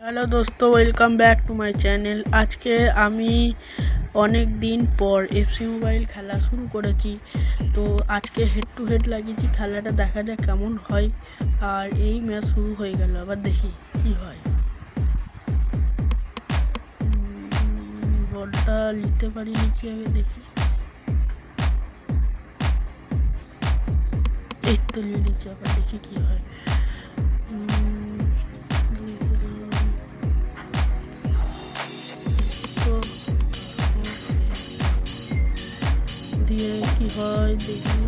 Hello দোস্ত, welcome back to my channel. আজকে আমি অনেক দিন পর এফসি মোবাইল খেলা শুরু করেছি। তো আজকে হেড টু হেড লাগিয়েছি, খেলাটা দেখা যাক কেমন হয়। আর এই ম্যাচ শুরু হয়ে গেল, আবার দেখি কি হয়। বলটা নিতে পারি নাকি আগে দেখি। এই তো নিয়ে নিচ্ছি, আবার দেখি কি হয়। দিয়ে কি হয় দেখি।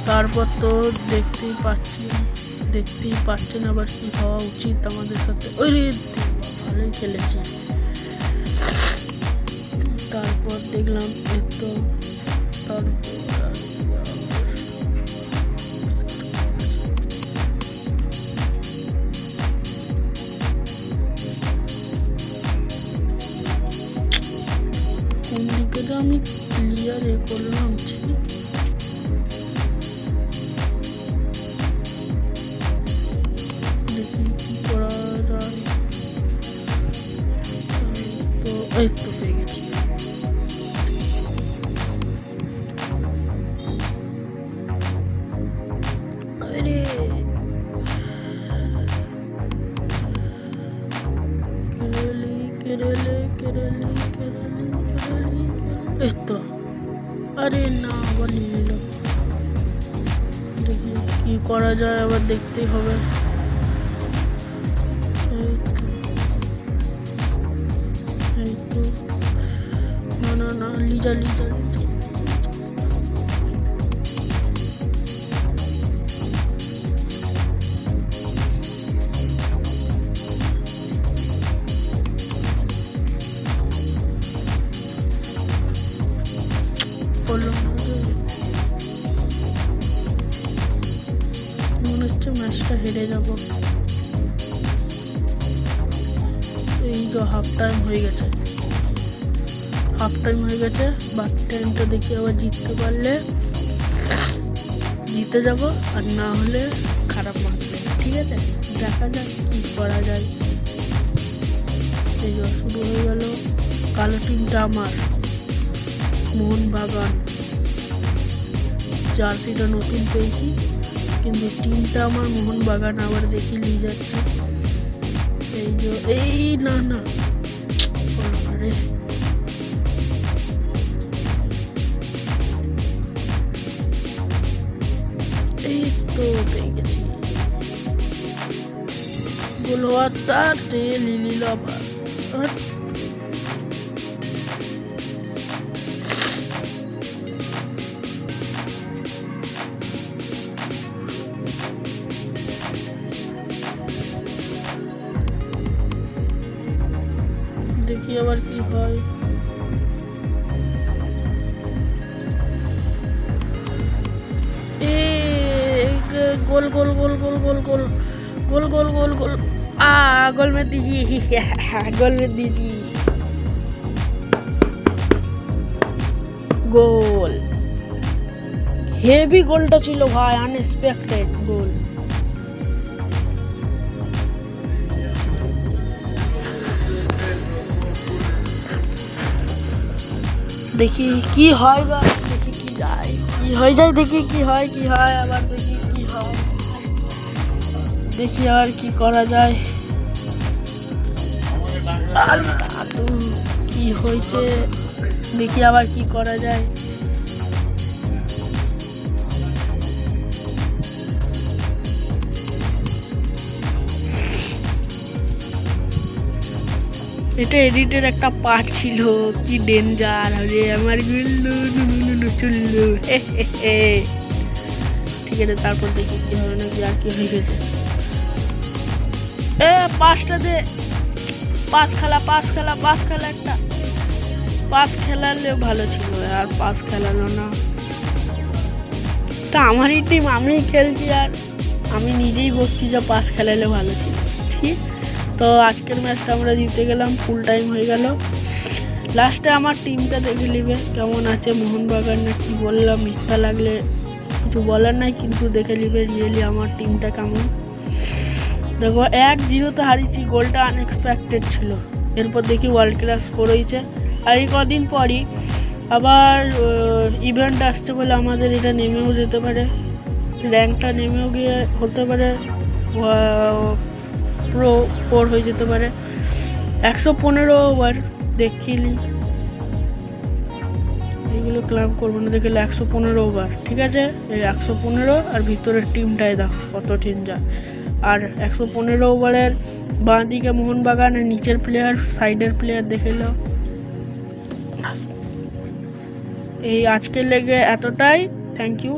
তারপর তো দেখতেই পাচ্ছেন আবার কি হওয়া উচিত আমাদের সাথে। ওই ভালোই খেলেছি। তারপর দেখলাম এতো, তারপর কোন দিকে তো আমি ক্লিয়ার করলাম, দেখি কি করা যায়। তো এই তো পেয়ে গেছি। আরে এই তো, আরে না, আবার নিয়ে নিল। দেখি কি করা যায়, আবার দেখতেই হবে। এই তো না লিজা মনে হচ্ছে ম্যাচটা হেরে যাব। এই তো হাফ টাইম হয়ে গেছে, বাকি টাইমটা দেখি আবার জিততে পারলে জিতে যাব, আর না হলে খারাপ মারবে। ঠিক আছে, দেখা যাক কি করা যায়। এই শুরু হয়ে গেল। কালো টিমটা আমার মোহনবাগান, জার্সিটা নতুন পেয়েছি, কিন্তু টিমটা আমার মোহনবাগান। আবার দেখি নিয়ে যাচ্ছে। এই না আরে এই তো পেয়ে গেছি। গোল হওয়ার তার লিলিল আবার। দেখি আবার কি হয়। गोल गोल गोल गोल गोल गोल गोल गोल गोल गोल गोल में दीजिए गोल में दीजिए গোল। হেভি গোলটা ছিল ভাই, আনএক্সপেক্টেড গোল। দেখি কি হয়, বা দেখি কি যায়, কি হয়ে যায়, দেখি কি হয় আবার দেখি কি হয়, দেখি আর কি করা যায়। কি হয়েছে দেখি আবার কি করা যায়। এটা এডিটের একটা পার্ট ছিল, কি ডেঞ্জার। আরে আমার চুল্লু ঠিক আছে, তারপর দেখি কি হবে নাকি আর কি হয়ে গেছে। পাঁচটা দে, পাস খেলা একটা পাস খেলালেও ভালো ছিল, আর পাস খেলালো না। তা আমারই টিম, আমি খেলছি, আর আমি নিজেই বলছি যে পাস খেলালে ভালো ছিল। ঠিক, তো আজকের ম্যাচটা আমরা জিতে গেলাম, ফুল টাইম হয়ে গেল। লাস্টে আমার টিমটা দেখে নিবে কেমন আছে, মোহনবাগান না কি বললাম, মিথ্যা লাগলে কিছু বলার নাই, কিন্তু দেখে নিবে রিয়েলি আমার টিমটা কেমন। দেখো 1-0 হারিয়েছি, গোলটা আনএক্সপেক্টেড ছিল। এরপর দেখি ওয়ার্ল্ড ক্লাস স্কোর হয়েছে। আর এই কদিন পরই আবার ইভেন্ট আসছে বলে আমাদের এটা নেমেও যেতে পারে, র্যাঙ্কটা নেমেও গিয়ে হতে পারে প্রো 4 হয়ে যেতে পারে। 115 ওভার দেখিলি, এইগুলো ক্লাম করবো না, দেখলে 115 ওভার। ঠিক আছে, এই 115 আর ভিতরের টিমটাই দেখো কত টিম যায়। আর 115 ওভারের বাঁ দিকে মোহনবাগান, আর নিচের প্লেয়ার সাইডের প্লেয়ার দেখে নাও। এই আজকের লেগে এতটাই, থ্যাংক ইউ।